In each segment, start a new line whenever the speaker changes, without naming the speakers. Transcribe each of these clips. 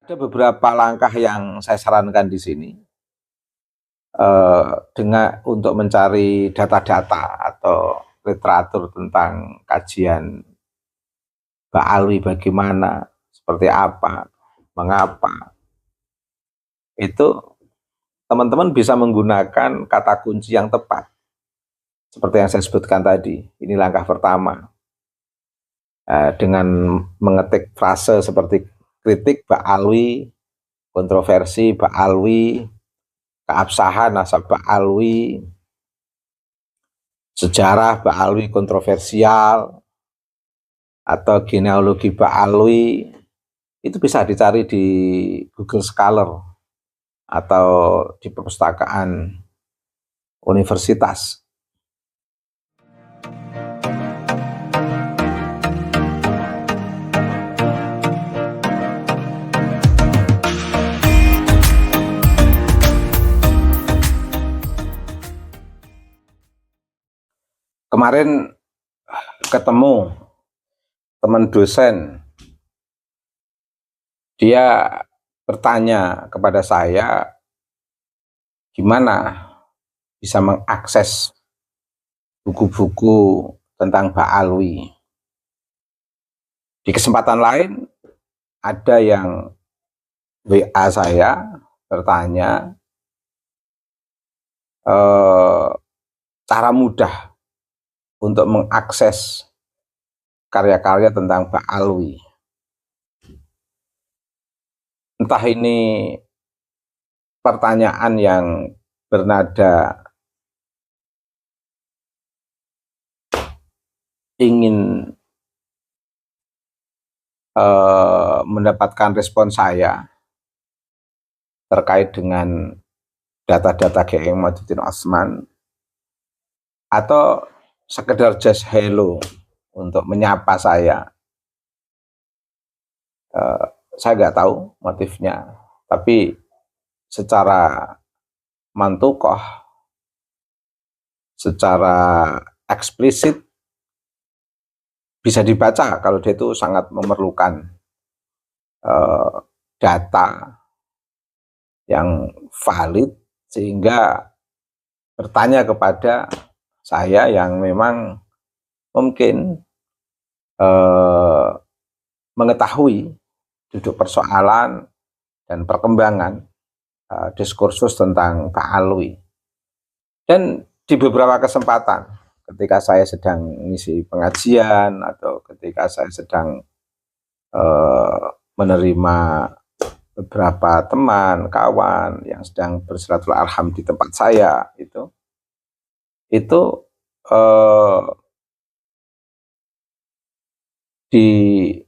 Ada beberapa langkah yang saya sarankan di sini, untuk mencari data-data atau literatur tentang kajian Ba'alwi bagaimana, seperti apa, mengapa, itu teman-teman bisa menggunakan kata kunci yang tepat. Seperti yang saya sebutkan tadi, ini langkah pertama. Dengan mengetik frase seperti kritik Ba'alwi, kontroversi Ba'alwi, keabsahan nasab Ba'alwi, sejarah Ba'alwi kontroversial, atau genealogi Ba'alwi, itu bisa dicari di Google Scholar atau di perpustakaan universitas. Kemarin ketemu teman dosen, dia bertanya kepada saya gimana bisa mengakses buku-buku tentang Ba'alwi. Di kesempatan lain ada yang WA saya bertanya cara mudah untuk mengakses karya-karya tentang Ba'alwi. Entah ini pertanyaan yang bernada ingin mendapatkan respon saya terkait dengan data-data Kiai Imaduddin Otsman, atau sekedar just hello untuk menyapa saya. Saya nggak tahu motifnya, tapi secara mantukoh, secara eksplisit bisa dibaca kalau dia itu sangat memerlukan data yang valid, sehingga bertanya kepada saya yang memang mungkin mengetahui duduk persoalan dan perkembangan diskursus tentang Ba'alwi. Dan di beberapa kesempatan ketika saya sedang mengisi pengajian atau ketika saya sedang menerima beberapa teman, kawan yang sedang bersilaturahim di tempat saya, itu di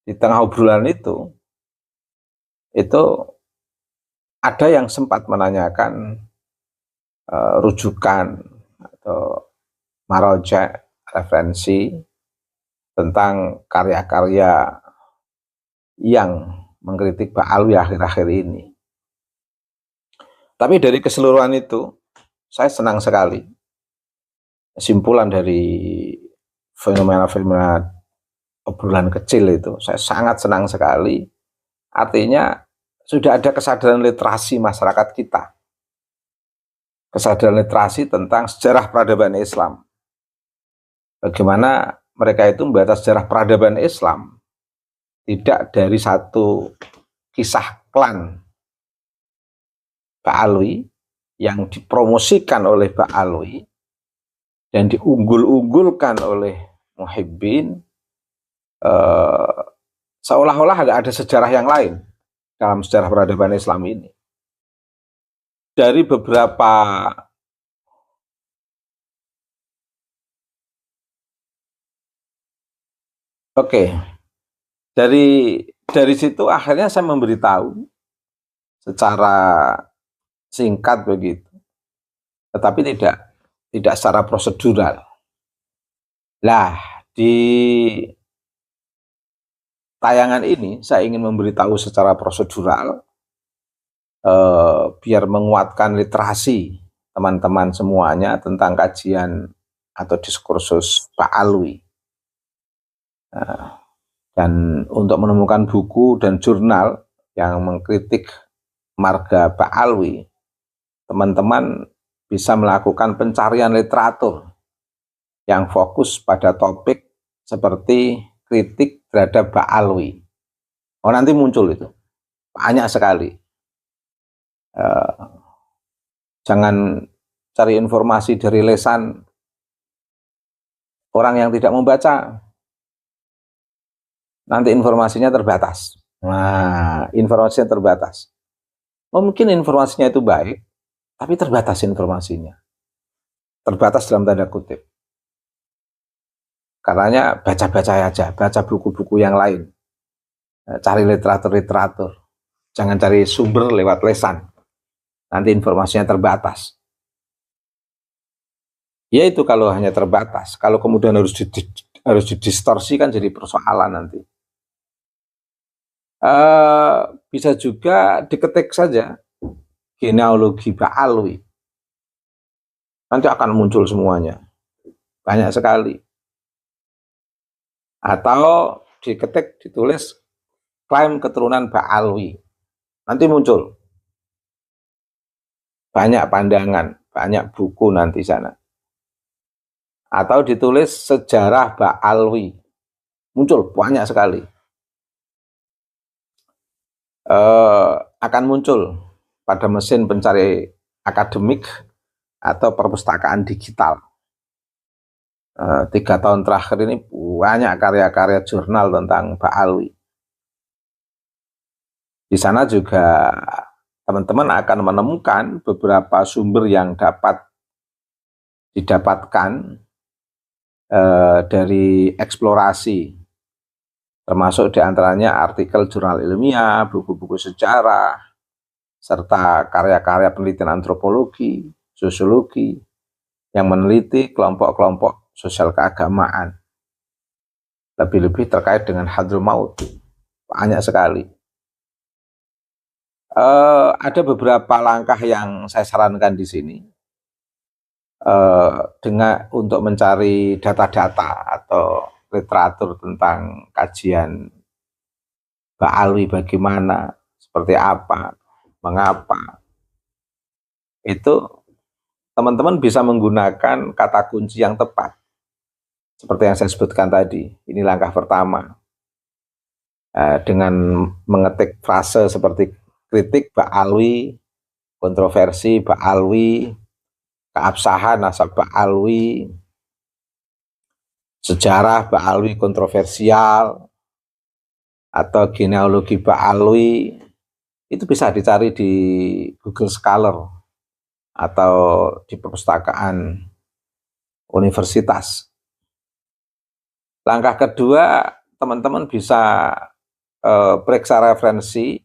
tengah obrolan itu ada yang sempat menanyakan rujukan atau maraja, referensi tentang karya-karya yang mengkritik Ba'alwi akhir-akhir ini. Tapi dari keseluruhan itu, saya senang sekali. Kesimpulan dari fenomena-fenomena obrolan kecil itu, saya sangat senang sekali. Artinya sudah ada kesadaran literasi masyarakat kita. Kesadaran literasi tentang sejarah peradaban Islam. Bagaimana mereka itu membaca sejarah peradaban Islam tidak dari satu kisah klan Ba'alwi yang dipromosikan oleh Ba'alwi dan diunggul-unggulkan oleh muhibbin, seolah-olah ada sejarah yang lain dalam sejarah peradaban Islam ini. Dari beberapa dari situ akhirnya saya memberitahu secara singkat begitu, tetapi tidak secara prosedural. Lah, di tayangan ini saya ingin memberitahu secara prosedural, biar menguatkan literasi teman-teman semuanya tentang kajian atau diskursus Ba'alwi. Dan untuk menemukan buku dan jurnal yang mengkritik marga Ba'alwi, teman-teman bisa melakukan pencarian literatur yang fokus pada topik seperti kritik terhadap Ba'alwi. Oh, nanti muncul itu. Banyak sekali. Jangan cari informasi dari lesan orang yang tidak membaca. Nanti informasinya terbatas. Nah, informasinya terbatas. Mungkin informasinya itu baik, tapi terbatas informasinya. Terbatas dalam tanda kutip. Karenanya baca-baca aja, baca buku-buku yang lain. Cari literatur-literatur. Jangan cari sumber lewat lesan. Nanti informasinya terbatas. Ya itu kalau hanya terbatas. Kalau kemudian harus didistorsikan jadi persoalan nanti. Bisa juga diketik saja genealogi Ba'alwi. Nanti akan muncul semuanya. Banyak sekali. Atau diketik, ditulis klaim keturunan Ba'alwi. Nanti muncul. Banyak pandangan, banyak buku nanti sana. Atau ditulis sejarah Ba'alwi. Muncul, banyak sekali. Akan muncul pada mesin pencari akademik atau perpustakaan digital. 3 tahun terakhir ini banyak karya-karya jurnal tentang Ba'alwi. Di sana juga teman-teman akan menemukan beberapa sumber yang dapat didapatkan dari eksplorasi, termasuk diantaranya artikel jurnal ilmiah, buku-buku sejarah, serta karya-karya penelitian antropologi, sosiologi, yang meneliti kelompok-kelompok sosial keagamaan. Lebih-lebih terkait dengan Hadramaut. Banyak sekali. Ada beberapa langkah yang saya sarankan di sini. Untuk mencari data-data atau literatur tentang kajian Ba'alwi bagaimana, seperti apa, mengapa, itu teman-teman bisa menggunakan kata kunci yang tepat seperti yang saya sebutkan tadi. Ini langkah pertama, dengan mengetik frase seperti kritik Ba'alwi, kontroversi Ba'alwi, keabsahan nasab Ba'alwi, sejarah Ba'alwi kontroversial, atau genealogi Ba'alwi. Itu bisa dicari di Google Scholar atau di perpustakaan universitas. Langkah kedua, teman-teman bisa periksa referensi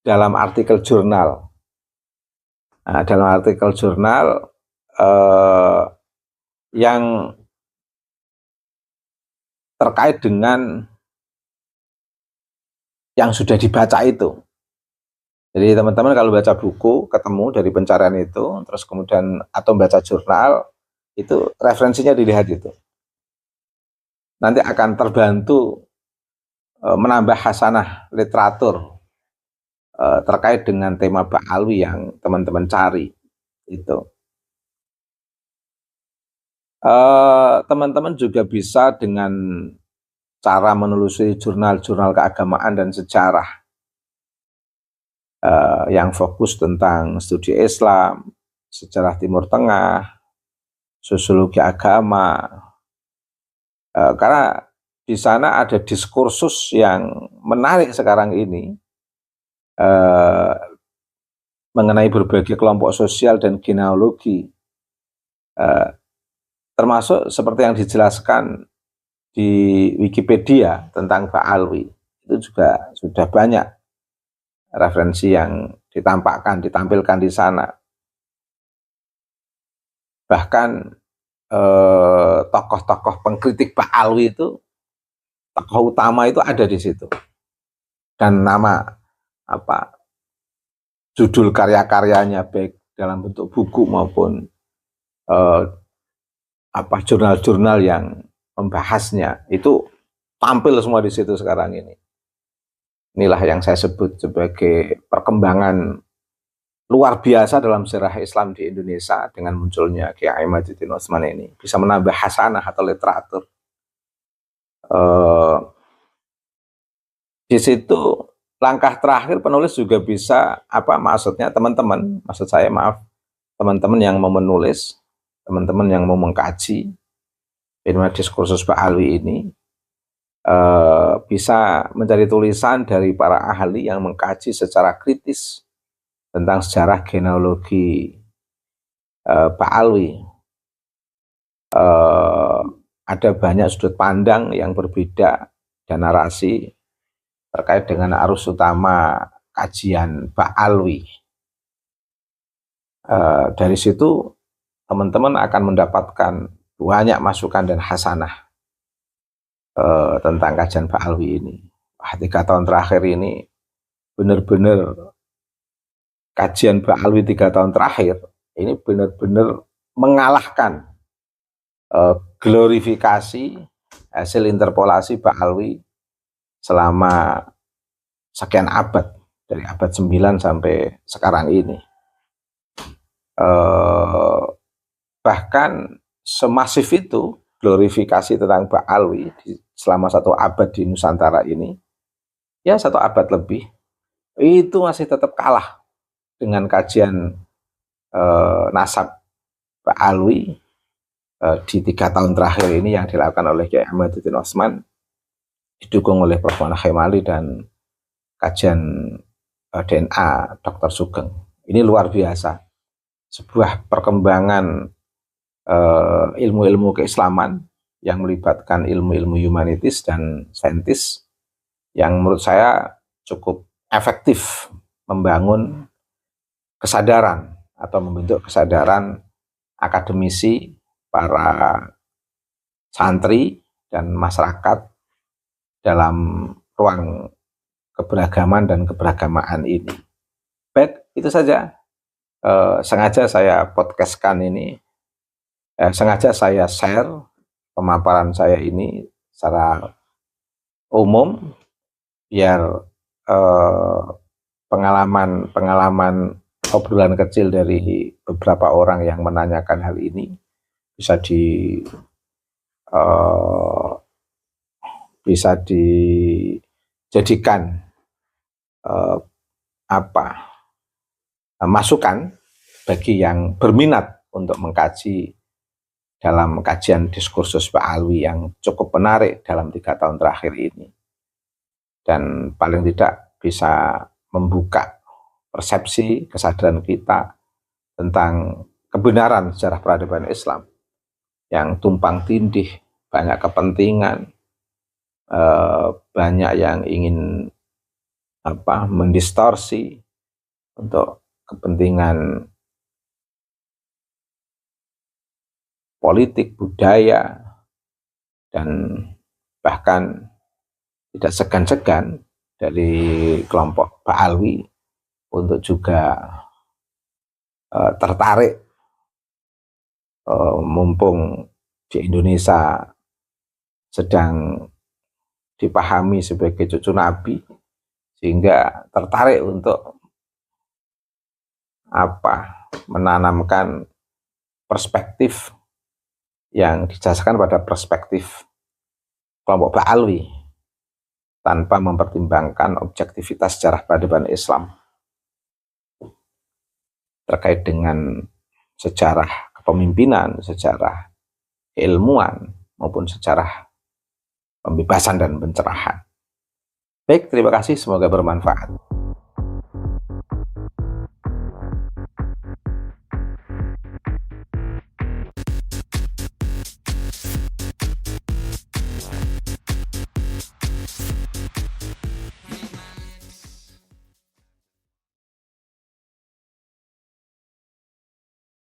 dalam artikel jurnal. Nah, dalam artikel jurnal yang terkait dengan yang sudah dibaca itu. Jadi teman-teman kalau baca buku, ketemu dari pencarian itu, terus kemudian atau baca jurnal, itu referensinya dilihat itu. Nanti akan terbantu menambah hasanah literatur terkait dengan tema Ba'alwi yang teman-teman cari. Itu. Teman-teman juga bisa dengan cara menelusuri jurnal-jurnal keagamaan dan sejarah yang fokus tentang studi Islam, sejarah Timur Tengah, sosiologi agama, karena di sana ada diskursus yang menarik sekarang ini mengenai berbagai kelompok sosial dan genealogi, termasuk seperti yang dijelaskan di Wikipedia tentang Ba'alwi. Itu juga sudah banyak referensi yang ditampilkan di sana. Bahkan tokoh-tokoh pengkritik Ba'alwi itu, tokoh utama itu ada di situ. Dan nama judul karya-karyanya baik dalam bentuk buku maupun jurnal-jurnal yang membahasnya itu tampil semua di situ sekarang ini. Inilah yang saya sebut sebagai perkembangan luar biasa dalam sejarah Islam di Indonesia dengan munculnya Kiai Majuddin Utsman ini. Bisa menambah hasanah atau literatur. Di situ langkah terakhir penulis juga bisa, maksudnya teman-teman, maksud saya maaf, teman-teman yang mau menulis, teman-teman yang mau mengkaji fenomena diskursus Ba'alwi ini, bisa mencari tulisan dari para ahli yang mengkaji secara kritis tentang sejarah genealogi Ba'alwi. Ada banyak sudut pandang yang berbeda dan narasi terkait dengan arus utama kajian Ba'alwi. Dari situ teman-teman akan mendapatkan banyak masukan dan hasanah tentang kajian Ba'alwi ini. 3 tahun terakhir ini benar-benar kajian Ba'alwi 3 tahun terakhir ini benar-benar mengalahkan glorifikasi hasil interpolasi Ba'alwi selama sekian abad, dari abad 9 sampai sekarang ini. Bahkan semasif itu glorifikasi tentang Ba'alwi selama 1 abad di Nusantara ini, ya 1 abad lebih, itu masih tetap kalah dengan kajian nasab Ba'alwi di 3 tahun terakhir ini yang dilakukan oleh Kiai Majuddin Utsman, didukung oleh Prof. Khemali dan kajian DNA Dr. Sugeng. Ini luar biasa, sebuah perkembangan ilmu-ilmu keislaman yang melibatkan ilmu-ilmu humanitis dan saintis yang menurut saya cukup efektif membangun kesadaran atau membentuk kesadaran akademisi, para santri dan masyarakat dalam ruang keberagaman dan keberagamaan ini. Baik, itu saja. Sengaja saya podcastkan ini, sengaja saya share pemaparan saya ini secara umum, biar pengalaman obrolan kecil dari beberapa orang yang menanyakan hal ini bisa dijadikan masukan bagi yang berminat untuk mengkaji dalam kajian diskursus Ba'alwi yang cukup menarik dalam 3 tahun terakhir ini, dan paling tidak bisa membuka persepsi kesadaran kita tentang kebenaran sejarah peradaban Islam yang tumpang tindih, banyak kepentingan, banyak yang ingin mendistorsi untuk kepentingan politik, budaya, dan bahkan tidak segan-segan dari kelompok Ba'alwi untuk juga tertarik, mumpung di Indonesia sedang dipahami sebagai cucu Nabi, sehingga tertarik untuk menanamkan perspektif yang didasarkan pada perspektif kelompok Ba'alwi tanpa mempertimbangkan objektivitas sejarah peradaban Islam terkait dengan sejarah kepemimpinan, sejarah keilmuan, maupun sejarah pembebasan dan pencerahan. Baik, terima kasih, semoga bermanfaat.